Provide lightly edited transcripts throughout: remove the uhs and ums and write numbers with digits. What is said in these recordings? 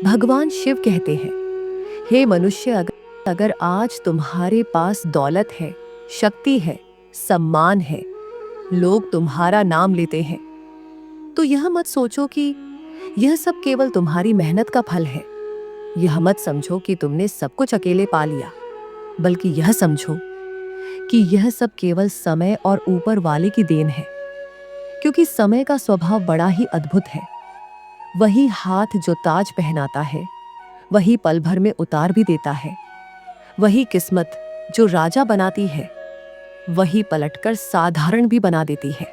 भगवान शिव कहते हैं, हे मनुष्य, अगर आज तुम्हारे पास दौलत है, शक्ति है, सम्मान है, लोग तुम्हारा नाम लेते हैं, तो यह मत सोचो कि यह सब केवल तुम्हारी मेहनत का फल है। यह मत समझो कि तुमने सब कुछ अकेले पा लिया, बल्कि यह समझो कि यह सब केवल समय और ऊपर वाले की देन है। क्योंकि समय का स्वभाव बड़ा ही अद्भुत है। वही हाथ जो ताज पहनाता है, वही पल भर में उतार भी देता है। वही किस्मत जो राजा बनाती है, वही पलटकर साधारण भी बना देती है।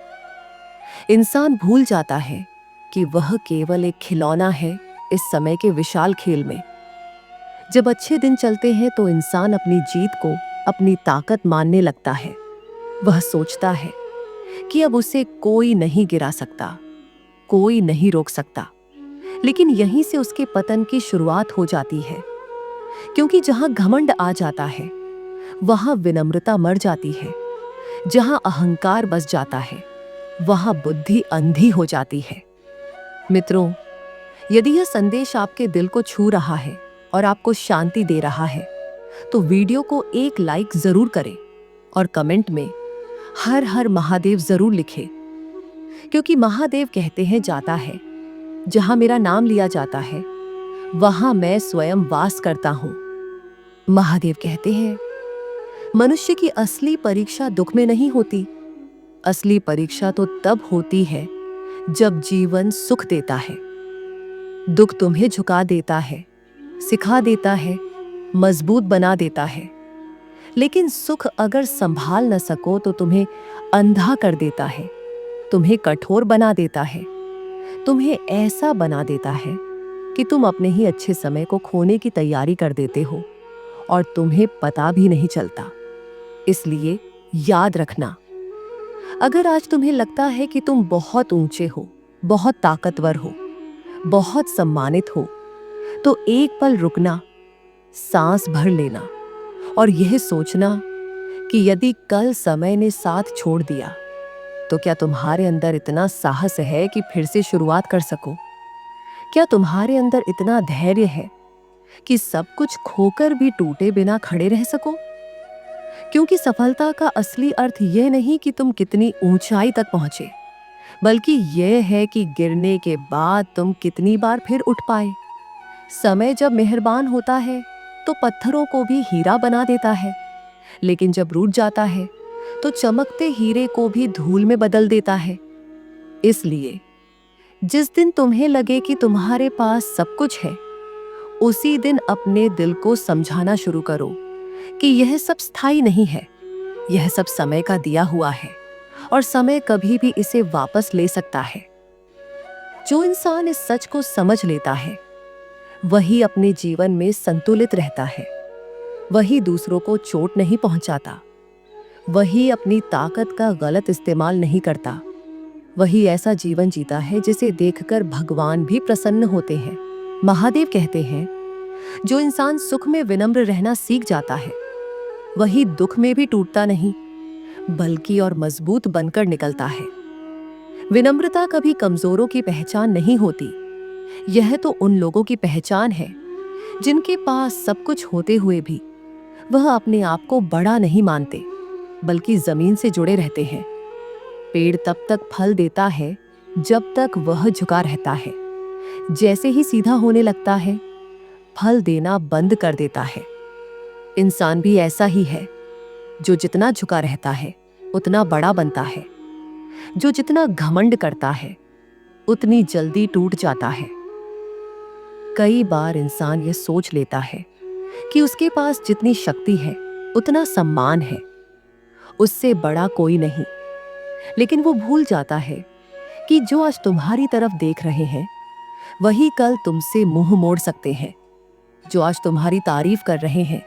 इंसान भूल जाता है कि वह केवल एक खिलौना है इस समय के विशाल खेल में। जब अच्छे दिन चलते हैं तो इंसान अपनी जीत को अपनी ताकत मानने लगता है। वह सोचता है कि अब उसे कोई नहीं गिरा सकता, कोई नहीं रोक सकता। लेकिन यहीं से उसके पतन की शुरुआत हो जाती है। क्योंकि जहां घमंड आ जाता है, वहां विनम्रता मर जाती है। जहां अहंकार बस जाता है, वहां बुद्धि अंधी हो जाती है। मित्रों, यदि यह संदेश आपके दिल को छू रहा है और आपको शांति दे रहा है, तो वीडियो को एक लाइक जरूर करें और कमेंट में हर हर महादेव जरूर लिखें। क्योंकि महादेव कहते हैं, जाता है जहां मेरा नाम लिया जाता है, वहां मैं स्वयं वास करता हूं। महादेव कहते हैं, मनुष्य की असली परीक्षा दुख में नहीं होती। असली परीक्षा तो तब होती है जब जीवन सुख देता है। दुख तुम्हें झुका देता है, सिखा देता है, मजबूत बना देता है। लेकिन सुख अगर संभाल न सको तो तुम्हें अंधा कर देता है, तुम्हें कठोर बना देता है, तुम्हें ऐसा बना देता है कि तुम अपने ही अच्छे समय को खोने की तैयारी कर देते हो और तुम्हें पता भी नहीं चलता। इसलिए याद रखना, अगर आज तुम्हें लगता है कि तुम बहुत ऊंचे हो, बहुत ताकतवर हो, बहुत सम्मानित हो, तो एक पल रुकना, सांस भर लेना और यह सोचना कि यदि कल समय ने साथ छोड़ दिया, तो क्या तुम्हारे अंदर इतना साहस है कि फिर से शुरुआत कर सको? क्या तुम्हारे अंदर इतना धैर्य है कि सब कुछ खोकर भी टूटे बिना खड़े रह सको? क्योंकि सफलता का असली अर्थ यह नहीं कि तुम कितनी ऊंचाई तक पहुंचे, बल्कि यह है कि गिरने के बाद तुम कितनी बार फिर उठ पाए। समय जब मेहरबान होता है तो पत्थरों को भी हीरा बना देता है, लेकिन जब रूठ जाता है तो चमकते हीरे को भी धूल में बदल देता है। इसलिए जिस दिन तुम्हें लगे कि तुम्हारे पास सब कुछ है, उसी दिन अपने दिल को समझाना शुरू करो कि यह सब स्थायी नहीं है, यह सब समय का दिया हुआ है और समय कभी भी इसे वापस ले सकता है। जो इंसान इस सच को समझ लेता है, वही अपने जीवन में संतुलित रहता है, वही दूसरों को चोट नहीं पहुंचाता, वही अपनी ताकत का गलत इस्तेमाल नहीं करता, वही ऐसा जीवन जीता है जिसे देखकर भगवान भी प्रसन्न होते हैं। महादेव कहते हैं, जो इंसान सुख में विनम्र रहना सीख जाता है, वही दुख में भी टूटता नहीं, बल्कि और मजबूत बनकर निकलता है। विनम्रता कभी कमजोरों की पहचान नहीं होती। यह तो उन लोगों की पहचान है जिनके पास सब कुछ होते हुए भी वह अपने आप को बड़ा नहीं मानते, बल्कि जमीन से जुड़े रहते हैं। पेड़ तब तक फल देता है जब तक वह झुका रहता है। जैसे ही सीधा होने लगता है, फल देना बंद कर देता है। इंसान भी ऐसा ही है, जो जितना झुका रहता है उतना बड़ा बनता है। जो जितना घमंड करता है उतनी जल्दी टूट जाता है। कई बार इंसान ये सोच लेता है कि उसके पास जितनी शक्ति है उतना सम्मान है, उससे बड़ा कोई नहीं। लेकिन वो भूल जाता है कि जो आज तुम्हारी तरफ देख रहे हैं, वही कल तुमसे मुंह मोड़ सकते हैं। जो आज तुम्हारी तारीफ कर रहे हैं,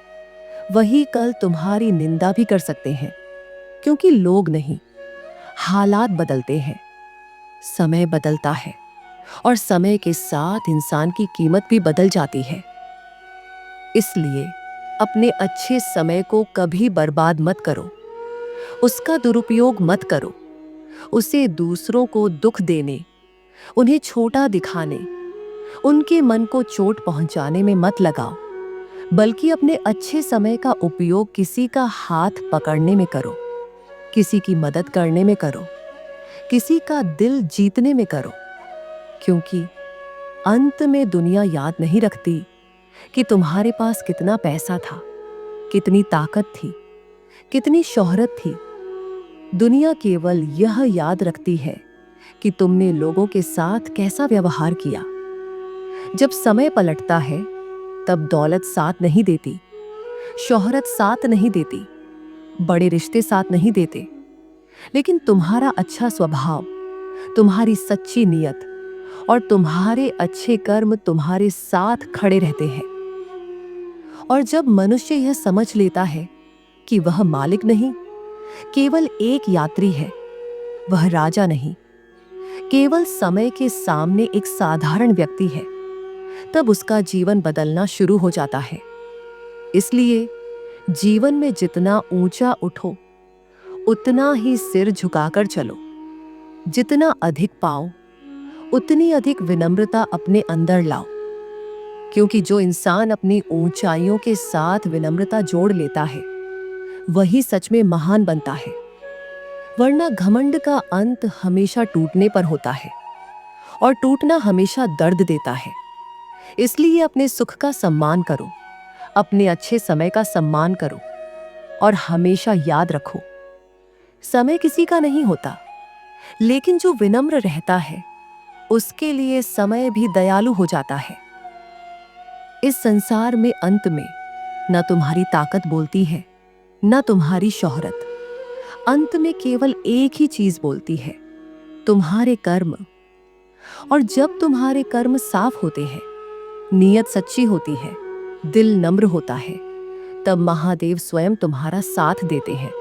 वही कल तुम्हारी निंदा भी कर सकते हैं। क्योंकि लोग नहीं, हालात बदलते हैं, समय बदलता है और समय के साथ इंसान की कीमत भी बदल जाती है। इसलिए अपने अच्छे समय को कभी बर्बाद मत करो, उसका दुरुपयोग मत करो। उसे दूसरों को दुख देने, उन्हें छोटा दिखाने उनके मन को चोट पहुंचाने में मत लगाओ, बल्कि अपने अच्छे समय का उपयोग किसी का हाथ पकड़ने में करो, किसी की मदद करने में करो, किसी का दिल जीतने में करो। क्योंकि अंत में दुनिया याद नहीं रखती कि तुम्हारे पास कितना पैसा था, कितनी ताकत थी, कितनी शोहरत थी। दुनिया केवल यह याद रखती है कि तुमने लोगों के साथ कैसा व्यवहार किया। जब समय पलटता है, तब दौलत साथ नहीं देती, शोहरत साथ नहीं देती, बड़े रिश्ते साथ नहीं देते, लेकिन तुम्हारा अच्छा स्वभाव, तुम्हारी सच्ची नीयत और तुम्हारे अच्छे कर्म तुम्हारे साथ खड़े रहते हैं। और जब मनुष्य यह समझ लेता है कि वह मालिक नहीं, केवल एक यात्री है, वह राजा नहीं, केवल समय के सामने एक साधारण व्यक्ति है, तब उसका जीवन बदलना शुरू हो जाता है। इसलिए जीवन में जितना ऊंचा उठो, उतना ही सिर झुकाकर चलो। जितना अधिक पाओ, उतनी अधिक विनम्रता अपने अंदर लाओ। क्योंकि जो इंसान अपनी ऊंचाइयों के साथ विनम्रता जोड़ लेता है, वही सच में महान बनता है। वरना घमंड का अंत हमेशा टूटने पर होता है, और टूटना हमेशा दर्द देता है। इसलिए अपने सुख का सम्मान करो, अपने अच्छे समय का सम्मान करो, और हमेशा याद रखो, समय किसी का नहीं होता, लेकिन जो विनम्र रहता है, उसके लिए समय भी दयालु हो जाता है। इस संसार में अंत में न तुम्हारी ताकत बोलती है, न तुम्हारी शोहरत। अंत में केवल एक ही चीज बोलती है, तुम्हारे कर्म। और जब तुम्हारे कर्म साफ होते हैं, नीयत सच्ची होती है, दिल नम्र होता है, तब महादेव स्वयं तुम्हारा साथ देते हैं,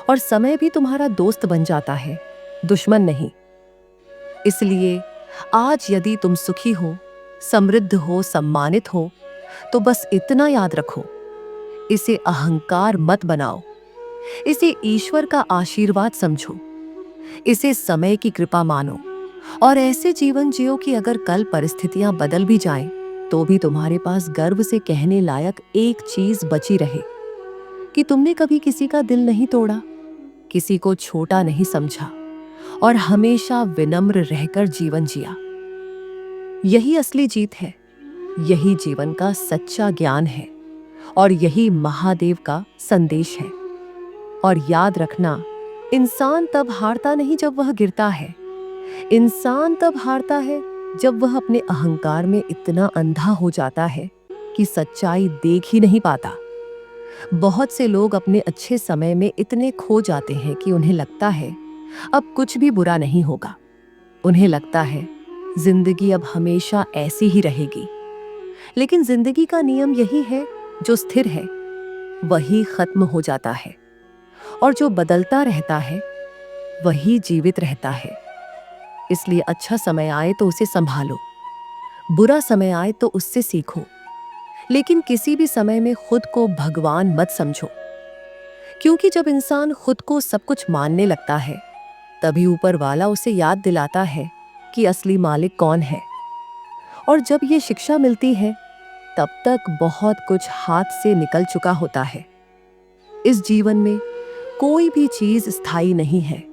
और समय भी तुम्हारा दोस्त बन जाता है, दुश्मन नहीं। इसलिए आज यदि तुम सुखी हो, समृद्ध हो, सम्मानित हो, तो बस इतना याद रखो, इसे अहंकार मत बनाओ, इसे ईश्वर का आशीर्वाद समझो, इसे समय की कृपा मानो, और ऐसे जीवन जियो कि अगर कल परिस्थितियां बदल भी जाएं, तो भी तुम्हारे पास गर्व से कहने लायक एक चीज बची रहे कि तुमने कभी किसी का दिल नहीं तोड़ा, किसी को छोटा नहीं समझा, और हमेशा विनम्र रहकर जीवन जिया। यही असली जीत है, यही जीवन का सच्चा ज्ञान है, और यही महादेव का संदेश है। और याद रखना, इंसान तब हारता नहीं जब वह गिरता है, इंसान तब हारता है जब वह अपने अहंकार में इतना अंधा हो जाता है कि सच्चाई देख ही नहीं पाता। बहुत से लोग अपने अच्छे समय में इतने खो जाते हैं कि उन्हें लगता है अब कुछ भी बुरा नहीं होगा। उन्हें लगता है जिंदगी अब हमेशा ऐसी ही रहेगी। लेकिन जिंदगी का नियम यही है, जो स्थिर है वही खत्म हो जाता है, और जो बदलता रहता है वही जीवित रहता है। इसलिए अच्छा समय आए तो उसे संभालो, बुरा समय आए तो उससे सीखो, लेकिन किसी भी समय में खुद को भगवान मत समझो। क्योंकि जब इंसान खुद को सब कुछ मानने लगता है, तभी ऊपर वाला उसे याद दिलाता है कि असली मालिक कौन है। और जब ये शिक्षा मिलती है, तब तक बहुत कुछ हाथ से निकल चुका होता है। इस जीवन में कोई भी चीज स्थायी नहीं है,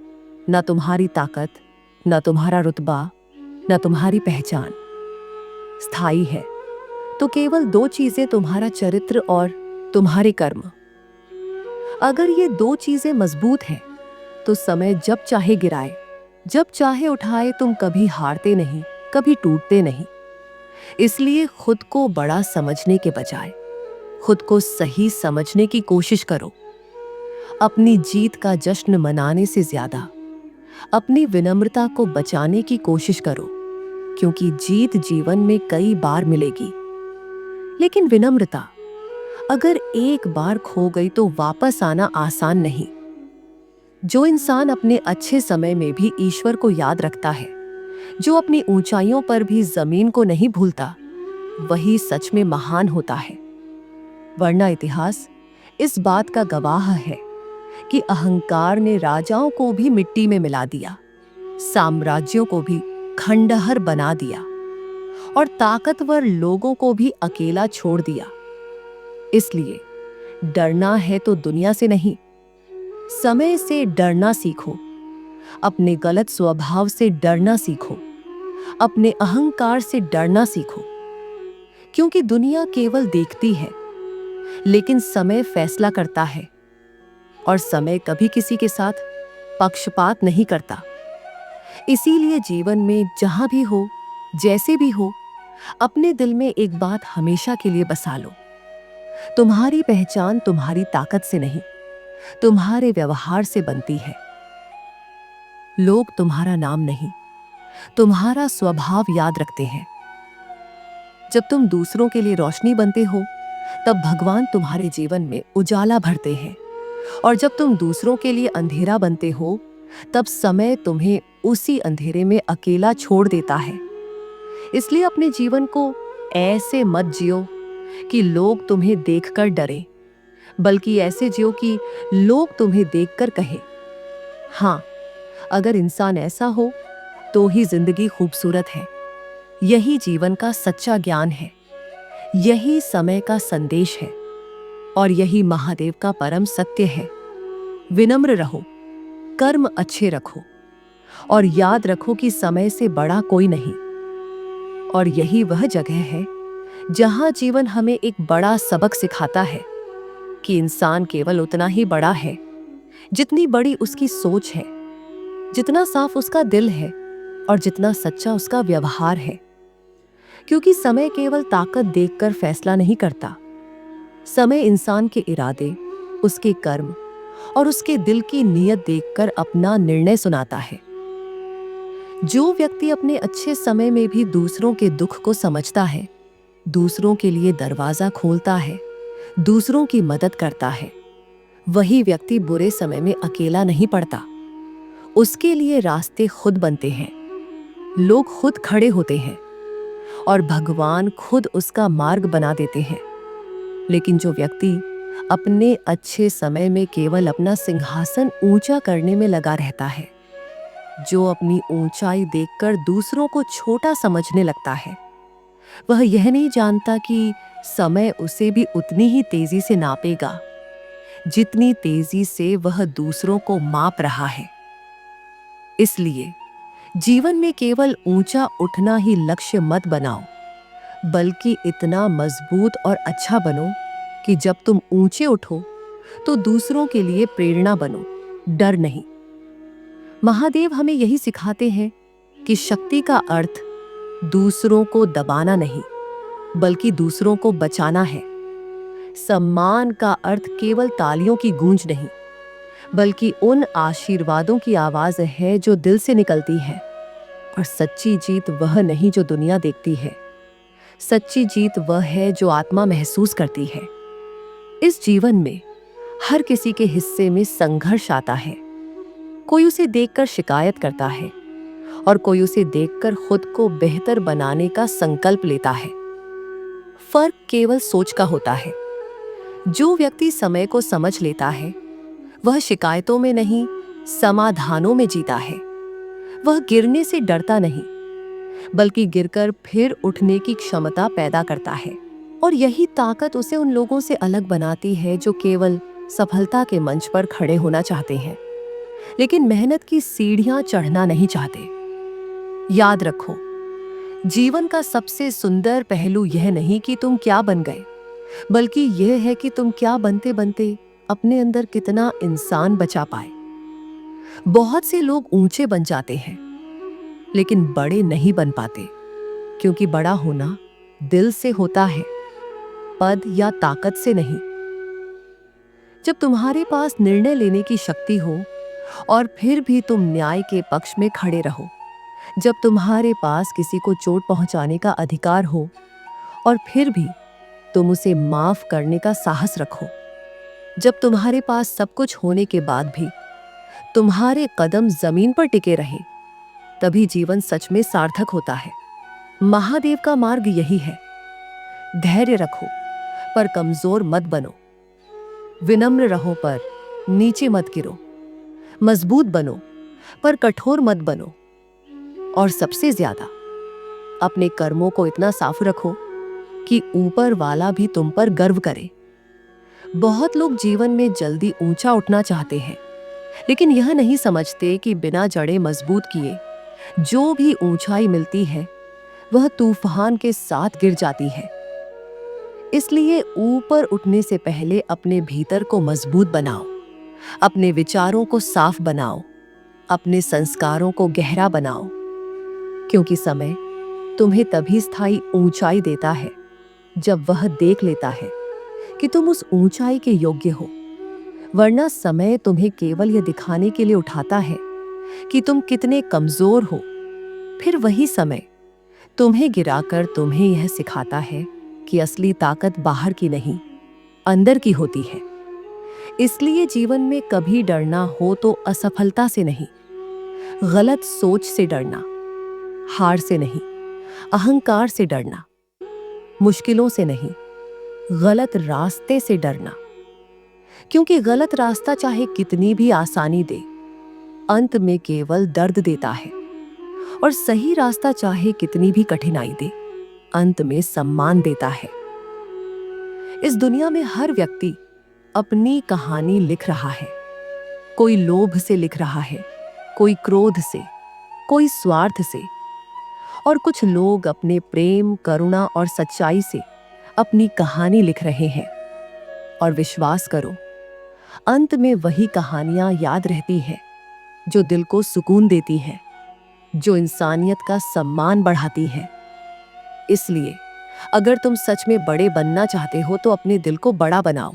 न तुम्हारी ताकत, न तुम्हारा रुतबा, न तुम्हारी पहचान। स्थायी है तो केवल दो चीजें, तुम्हारा चरित्र और तुम्हारे कर्म। अगर ये दो चीजें मजबूत हैं, तो समय जब चाहे गिराए, जब चाहे उठाए, तुम कभी हारते नहीं, कभी टूटते नहीं। इसलिए खुद को बड़ा समझने के बजाय खुद को सही समझने की कोशिश करो। अपनी जीत का जश्न मनाने से ज्यादा अपनी विनम्रता को बचाने की कोशिश करो, क्योंकि जीत जीवन में कई बार मिलेगी, लेकिन विनम्रता अगर एक बार खो गई तो वापस आना आसान नहीं। जो इंसान अपने अच्छे समय में भी ईश्वर को याद रखता है, जो अपनी ऊंचाइयों पर भी जमीन को नहीं भूलता, वही सच में महान होता है। वरना इतिहास इस बात का गवाह है कि अहंकार ने राजाओं को भी मिट्टी में मिला दिया, साम्राज्यों को भी खंडहर बना दिया, और ताकतवर लोगों को भी अकेला छोड़ दिया। इसलिए डरना है तो दुनिया से नहीं, समय से डरना सीखो। अपने गलत स्वभाव से डरना सीखो। अपने अहंकार से डरना सीखो। क्योंकि दुनिया केवल देखती है, लेकिन समय फैसला करता है। और समय कभी किसी के साथ पक्षपात नहीं करता। इसीलिए जीवन में जहां भी हो, जैसे भी हो, अपने दिल में एक बात हमेशा के लिए बसा लो। तुम्हारी पहचान तुम्हारी ताकत से नहीं, तुम्हारे व्यवहार से बनती है। लोग तुम्हारा नाम नहीं, तुम्हारा स्वभाव याद रखते हैं। जब तुम दूसरों के लिए रोशनी बनते हो, तब भगवान तुम्हारे जीवन में उजाला भरते हैं। और जब तुम दूसरों के लिए अंधेरा बनते हो, तब समय तुम्हें उसी अंधेरे में अकेला छोड़ देता है। इसलिए अपने जीवन को ऐसे मत जियो कि लोग तुम्हें देखकर डरें, बल्कि ऐसे जियो कि लोग तुम्हें देखकर कहें, हाँ, अगर इंसान ऐसा हो तो ही जिंदगी खूबसूरत है। यही जीवन का सच्चा ज्ञान है, यही समय का संदेश है, और यही महादेव का परम सत्य है। विनम्र रहो, कर्म अच्छे रखो, और याद रखो कि समय से बड़ा कोई नहीं। और यही वह जगह है जहां जीवन हमें एक बड़ा सबक सिखाता है कि इंसान केवल उतना ही बड़ा है जितनी बड़ी उसकी सोच है, जितना साफ उसका दिल है, और जितना सच्चा उसका व्यवहार है। क्योंकि समय केवल ताकत देखकर फैसला नहीं करता। समय इंसान के इरादे, उसके कर्म और उसके दिल की नीयत देखकर अपना निर्णय सुनाता है। जो व्यक्ति अपने अच्छे समय में भी दूसरों के दुख को समझता है, दूसरों के लिए दरवाजा खोलता है, दूसरों की मदद करता है, वही व्यक्ति बुरे समय में अकेला नहीं पड़ता। उसके लिए रास्ते खुद बनते हैं, लोग खुद खड़े होते हैं, और भगवान खुद उसका मार्ग बना देते हैं। लेकिन जो व्यक्ति अपने अच्छे समय में केवल अपना सिंहासन ऊंचा करने में लगा रहता है, जो अपनी ऊंचाई देखकर दूसरों को छोटा समझने लगता है, वह यह नहीं जानता कि समय उसे भी उतनी ही तेजी से नापेगा जितनी तेजी से वह दूसरों को माप रहा है। इसलिए जीवन में केवल ऊंचा उठना ही लक्ष्य मत बनाओ, बल्कि इतना मजबूत और अच्छा बनो कि जब तुम ऊंचे उठो तो दूसरों के लिए प्रेरणा बनो, डर नहीं। महादेव हमें यही सिखाते हैं कि शक्ति का अर्थ दूसरों को दबाना नहीं, बल्कि दूसरों को बचाना है। सम्मान का अर्थ केवल तालियों की गूंज नहीं, बल्कि उन आशीर्वादों की आवाज है जो दिल से निकलती है। और सच्ची जीत वह नहीं जो दुनिया देखती है, सच्ची जीत वह है जो आत्मा महसूस करती है। इस जीवन में हर किसी के हिस्से में संघर्ष आता है। कोई उसे देखकर शिकायत करता है, और कोई उसे देखकर खुद को बेहतर बनाने का संकल्प लेता है। फर्क केवल सोच का होता है। जो व्यक्ति समय को समझ लेता है, वह शिकायतों में नहीं, समाधानों में जीता है। वह गिरने से डरता नहीं, बल्कि गिरकर फिर उठने की क्षमता पैदा करता है। और यही ताकत उसे उन लोगों से अलग बनाती है जो केवल सफलता के मंच पर खड़े होना चाहते हैं, लेकिन मेहनत की सीढ़ियां चढ़ना नहीं चाहते। याद रखो, जीवन का सबसे सुंदर पहलू यह नहीं कि तुम क्या बन गए, बल्कि यह है कि तुम क्या बनते बनते अपने अंदर कितना इंसान बचा पाए। बहुत से लोग ऊंचे बन जाते हैं, लेकिन बड़े नहीं बन पाते, क्योंकि बड़ा होना दिल से होता है, पद या ताकत से नहीं। जब तुम्हारे पास निर्णय लेने की शक्ति हो और फिर भी तुम न्याय के पक्ष में खड़े रहो, जब तुम्हारे पास किसी को चोट पहुंचाने का अधिकार हो और फिर भी तुम उसे माफ करने का साहस रखो, जब तुम्हारे पास सब कुछ होने के बाद भी तुम्हारे कदम जमीन पर टिके रहे, तभी जीवन सच में सार्थक होता है। महादेव का मार्ग यही है। धैर्य रखो पर कमजोर मत बनो, विनम्र रहो पर नीचे मत गिरो, मजबूत बनो पर कठोर मत बनो, और सबसे ज्यादा अपने कर्मों को इतना साफ रखो कि ऊपर वाला भी तुम पर गर्व करे। बहुत लोग जीवन में जल्दी ऊंचा उठना चाहते हैं, लेकिन यह नहीं समझते कि बिना जड़ें मजबूत किए जो भी ऊंचाई मिलती है वह तूफान के साथ गिर जाती है। इसलिए ऊपर उठने से पहले अपने भीतर को मजबूत बनाओ, अपने विचारों को साफ बनाओ, अपने संस्कारों को गहरा बनाओ, क्योंकि समय तुम्हें तभी स्थायी ऊंचाई देता है जब वह देख लेता है कि तुम उस ऊंचाई के योग्य हो। वरना समय तुम्हें केवल यह दिखाने के लिए उठाता है कि तुम कितने कमजोर हो। फिर वही समय तुम्हें गिराकर तुम्हें यह सिखाता है कि असली ताकत बाहर की नहीं, अंदर की होती है। इसलिए जीवन में कभी डरना हो तो असफलता से नहीं, गलत सोच से डरना, हार से नहीं, अहंकार से डरना, मुश्किलों से नहीं, गलत रास्ते से डरना। क्योंकि गलत रास्ता चाहे कितनी भी आसानी दे, अंत में केवल दर्द देता है, और सही रास्ता चाहे कितनी भी कठिनाई दे, अंत में सम्मान देता है। इस दुनिया में हर व्यक्ति अपनी कहानी लिख रहा है। कोई लोभ से लिख रहा है, कोई क्रोध से, कोई स्वार्थ से, और कुछ लोग अपने प्रेम, करुणा और सच्चाई से अपनी कहानी लिख रहे हैं। और विश्वास करो, अंत में वही कहानियां याद रहती है जो दिल को सुकून देती है, जो इंसानियत का सम्मान बढ़ाती है। इसलिए अगर तुम सच में बड़े बनना चाहते हो तो अपने दिल को बड़ा बनाओ।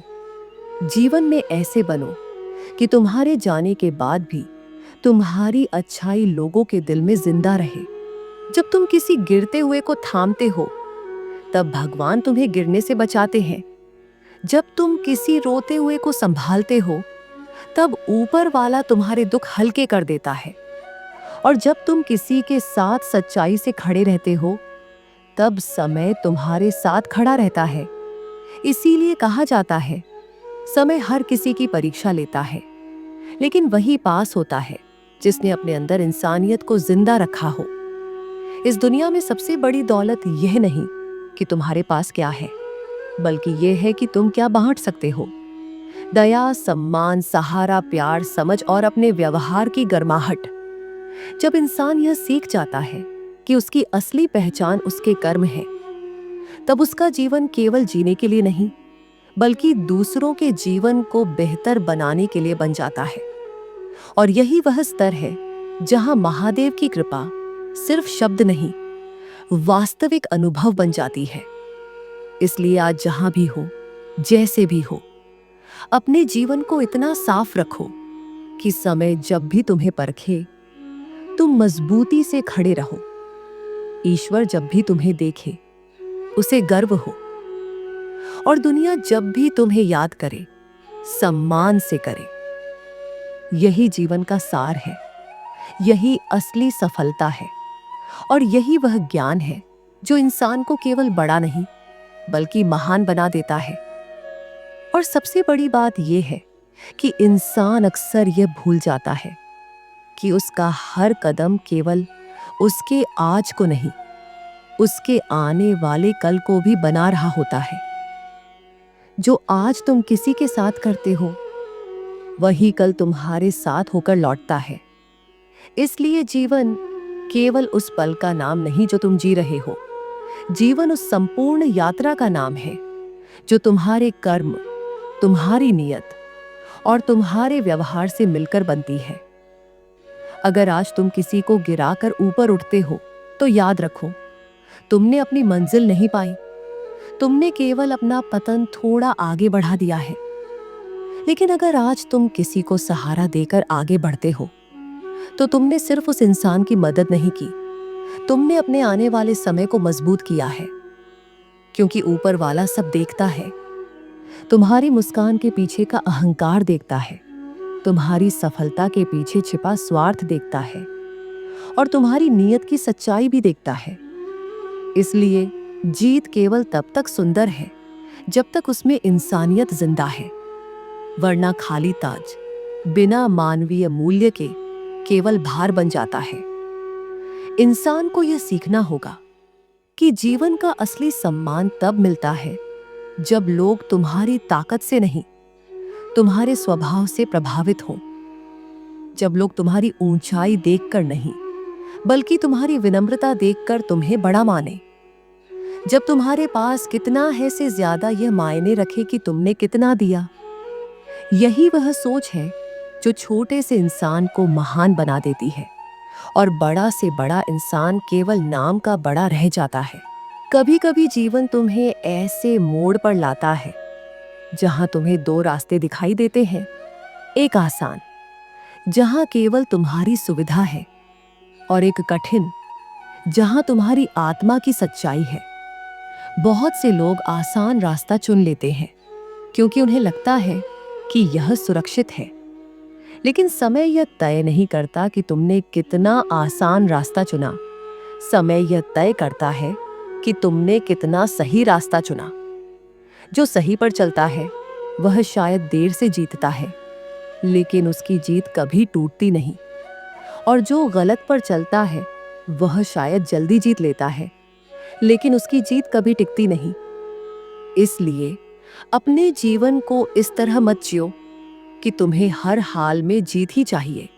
जीवन में ऐसे बनो कि तुम्हारे जाने के बाद भी तुम्हारी अच्छाई लोगों के दिल में जिंदा रहे। जब तुम किसी गिरते हुए को थामते हो, तब भगवान तुम्हें गिरने से बचाते हैं। जब तुम किसी रोते हुए को संभालते हो, तब ऊपर वाला तुम्हारे दुख हल्के कर देता है। और जब तुम किसी के साथ सच्चाई से खड़े रहते हो, तब समय तुम्हारे साथ खड़ा रहता है। इसीलिए कहा जाता है, समय हर किसी की परीक्षा लेता है, लेकिन वही पास होता है जिसने अपने अंदर इंसानियत को जिंदा रखा हो। इस दुनिया में सबसे बड़ी दौलत यह नहीं कि तुम्हारे पास क्या है, बल्कि यह है कि तुम क्या बांट सकते हो। दया, सम्मान, सहारा, प्यार, समझ और अपने व्यवहार की गर्माहट। जब इंसान यह सीख जाता है कि उसकी असली पहचान उसके कर्म है, तब उसका जीवन केवल जीने के लिए नहीं, बल्कि दूसरों के जीवन को बेहतर बनाने के लिए बन जाता है। और यही वह स्तर है जहां महादेव की कृपा सिर्फ शब्द नहीं, वास्तविक अनुभव बन जाती है। इसलिए आज जहां भी हो, जैसे भी हो, अपने जीवन को इतना साफ रखो कि समय जब भी तुम्हें परखे, तुम मजबूती से खड़े रहो। ईश्वर जब भी तुम्हें देखे, उसे गर्व हो, और दुनिया जब भी तुम्हें याद करे, सम्मान से करे। यही जीवन का सार है, यही असली सफलता है, और यही वह ज्ञान है जो इंसान को केवल बड़ा नहीं, बल्कि महान बना देता है। और सबसे बड़ी बात यह है कि इंसान अक्सर यह भूल जाता है कि उसका हर कदम केवल उसके आज को नहीं, उसके आने वाले कल को भी बना रहा होता है। जो आज तुम किसी के साथ करते हो, वही कल तुम्हारे साथ होकर लौटता है। इसलिए जीवन केवल उस पल का नाम नहीं जो तुम जी रहे हो। जीवन उस संपूर्ण यात्रा का नाम है जो तुम्हारे कर्म, तुम्हारी नियत और तुम्हारे व्यवहार से मिलकर बनती है। अगर आज तुम किसी को गिराकर ऊपर उठते हो, तो याद रखो, तुमने अपनी मंजिल नहीं पाई, तुमने केवल अपना पतन थोड़ा आगे बढ़ा दिया है। लेकिन अगर आज तुम किसी को सहारा देकर आगे बढ़ते हो, तो तुमने सिर्फ उस इंसान की मदद नहीं की, तुमने अपने आने वाले समय को मजबूत किया है। क्योंकि ऊपर वाला सब देखता है। तुम्हारी मुस्कान के पीछे का अहंकार देखता है, तुम्हारी सफलता के पीछे छिपा स्वार्थ देखता है, और तुम्हारी नीयत की सच्चाई भी देखता है। इसलिए जीत केवल तब तक सुंदर है जब तक उसमें इंसानियत जिंदा है, वरना खाली ताज बिना मानवीय मूल्य के केवल भार बन जाता है। इंसान को यह सीखना होगा कि जीवन का असली सम्मान तब मिलता है जब लोग तुम्हारी ताकत से नहीं, तुम्हारे स्वभाव से प्रभावित हों। जब लोग तुम्हारी ऊंचाई देखकर नहीं, बल्कि तुम्हारी विनम्रता देखकर तुम्हें बड़ा माने। जब तुम्हारे पास कितना है से ज्यादा यह मायने रखे कि तुमने कितना दिया। यही वह सोच है जो छोटे से इंसान को महान बना देती है और बड़ा से बड़ा इंसान केवल नाम का बड़ा रह जाता है। कभी कभी जीवन तुम्हें ऐसे मोड़ पर लाता है जहां तुम्हें दो रास्ते दिखाई देते हैं। एक आसान, जहां केवल तुम्हारी सुविधा है, और एक कठिन, जहां तुम्हारी आत्मा की सच्चाई है। बहुत से लोग आसान रास्ता चुन लेते हैं क्योंकि उन्हें लगता है कि यह सुरक्षित है, लेकिन समय यह तय नहीं करता कि तुमने कितना आसान रास्ता चुना। समय यह तय करता है कि तुमने कितना सही रास्ता चुना। जो सही पर चलता है वह शायद देर से जीतता है, लेकिन उसकी जीत कभी टूटती नहीं। और जो गलत पर चलता है वह शायद जल्दी जीत लेता है, लेकिन उसकी जीत कभी टिकती नहीं। इसलिए अपने जीवन को इस तरह मत जियो कि तुम्हें हर हाल में जीत ही चाहिए,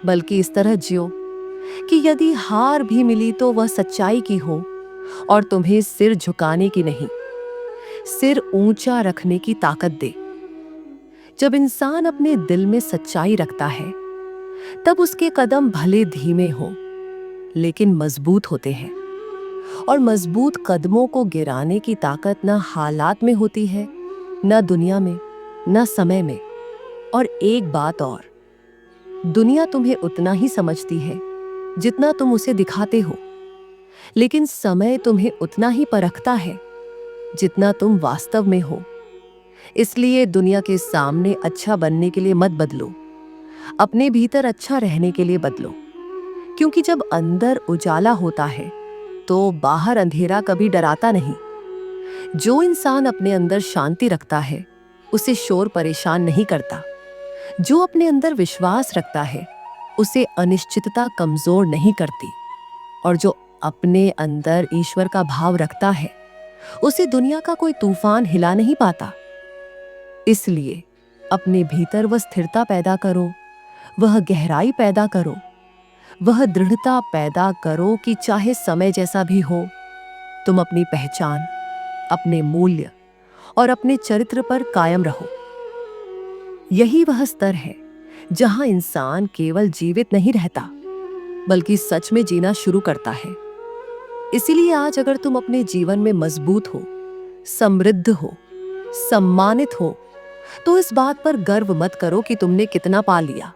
बल्कि इस तरह जियो कि यदि हार भी मिली तो वह सच्चाई की हो और तुम्हें सिर झुकाने की नहीं, सिर ऊंचा रखने की ताकत दे। जब इंसान अपने दिल में सच्चाई रखता है तब उसके कदम भले धीमे हो लेकिन मजबूत होते हैं, और मजबूत कदमों को गिराने की ताकत न हालात में होती है, न दुनिया में, न समय में। और एक बात और, दुनिया तुम्हें उतना ही समझती है जितना तुम उसे दिखाते हो, लेकिन समय तुम्हें उतना ही परखता है जितना तुम वास्तव में हो। इसलिए दुनिया के सामने अच्छा बनने के लिए मत बदलो, अपने भीतर अच्छा रहने के लिए बदलो। क्योंकि जब अंदर उजाला होता है तो बाहर अंधेरा कभी डराता नहीं। जो इंसान अपने अंदर शांति रखता है उसे शोर परेशान नहीं करता। जो अपने अंदर विश्वास रखता है उसे अनिश्चितता कमजोर नहीं करती। और जो अपने अंदर ईश्वर का भाव रखता है उसे दुनिया का कोई तूफान हिला नहीं पाता। इसलिए अपने भीतर वह स्थिरता पैदा करो, वह गहराई पैदा करो, वह दृढ़ता पैदा करो कि चाहे समय जैसा भी हो, तुम अपनी पहचान, अपने मूल्य और अपने चरित्र पर कायम रहो। यही वह स्तर है जहां इंसान केवल जीवित नहीं रहता, बल्कि सच में जीना शुरू करता है। इसीलिए आज अगर तुम अपने जीवन में मजबूत हो, समृद्ध हो, सम्मानित हो, तो इस बात पर गर्व मत करो कि तुमने कितना पा लिया,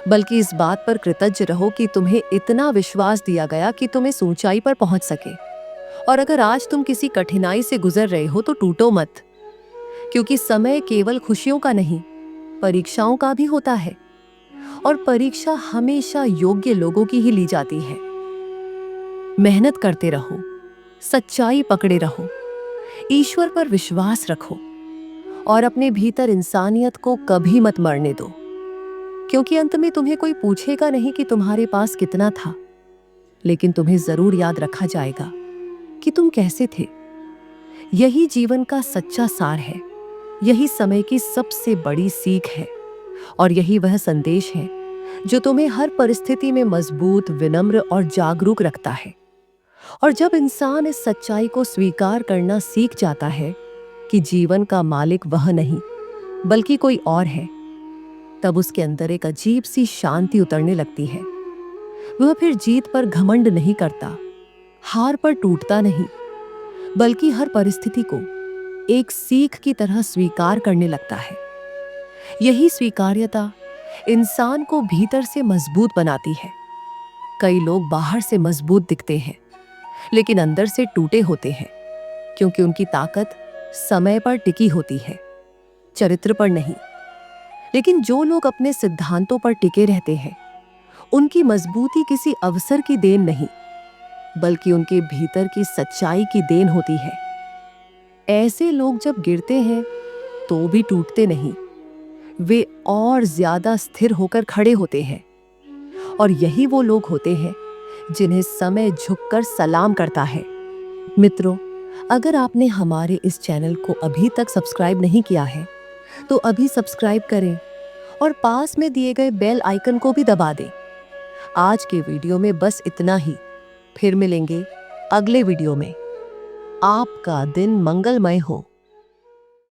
बल्कि इस बात पर कृतज्ञ रहो कि तुम्हें इतना विश्वास दिया गया कि तुम इस ऊंचाई पर पहुंच सके। और अगर आज तुम किसी कठिनाई से गुजर रहे हो तो टूटो मत, क्योंकि समय केवल खुशियों का नहीं, परीक्षाओं का भी होता है, और परीक्षा हमेशा योग्य लोगों की ही ली जाती है। मेहनत करते रहो, सच्चाई पकड़े रहो, ईश्वर पर विश्वास रखो, और अपने भीतर इंसानियत को कभी मत मरने दो। क्योंकि अंत में तुम्हें कोई पूछेगा नहीं कि तुम्हारे पास कितना था, लेकिन तुम्हें जरूर याद रखा जाएगा कि तुम कैसे थे। यही जीवन का सच्चा सार है, यही समय की सबसे बड़ी सीख है, और यही वह संदेश है जो तुम्हें हर परिस्थिति में मजबूत, विनम्र और जागरूक रखता है। और जब इंसान इस सच्चाई को स्वीकार करना सीख जाता है कि जीवन का मालिक वह नहीं बल्कि कोई और है, तब उसके अंदर एक अजीब सी शांति उतरने लगती है। वह फिर जीत पर घमंड नहीं करता, हार पर टूटता नहीं, बल्कि हर परिस्थिति को एक सीख की तरह स्वीकार करने लगता है। यही स्वीकार्यता इंसान को भीतर से मजबूत बनाती है। कई लोग बाहर से मजबूत दिखते हैं, लेकिन अंदर से टूटे होते हैं, क्योंकि उनकी ताकत समय पर टिकी होती है, चरित्र पर नहीं। लेकिन जो लोग अपने सिद्धांतों पर टिके रहते हैं, उनकी मजबूती किसी अवसर की देन नहीं, बल्कि उनके भीतर की सच्चाई की देन होती है। ऐसे लोग जब गिरते हैं तो भी टूटते नहीं, वे और ज्यादा स्थिर होकर खड़े होते हैं। और यही वो लोग होते हैं जिन्हें समय झुककर सलाम करता है। मित्रों, अगर आपने हमारे इस चैनल को अभी तक सब्सक्राइब नहीं किया है तो अभी सब्सक्राइब करें और पास में दिए गए बेल आइकन को भी दबा दें। आज के वीडियो में बस इतना ही। फिर मिलेंगे अगले वीडियो में। आपका दिन मंगलमय हो।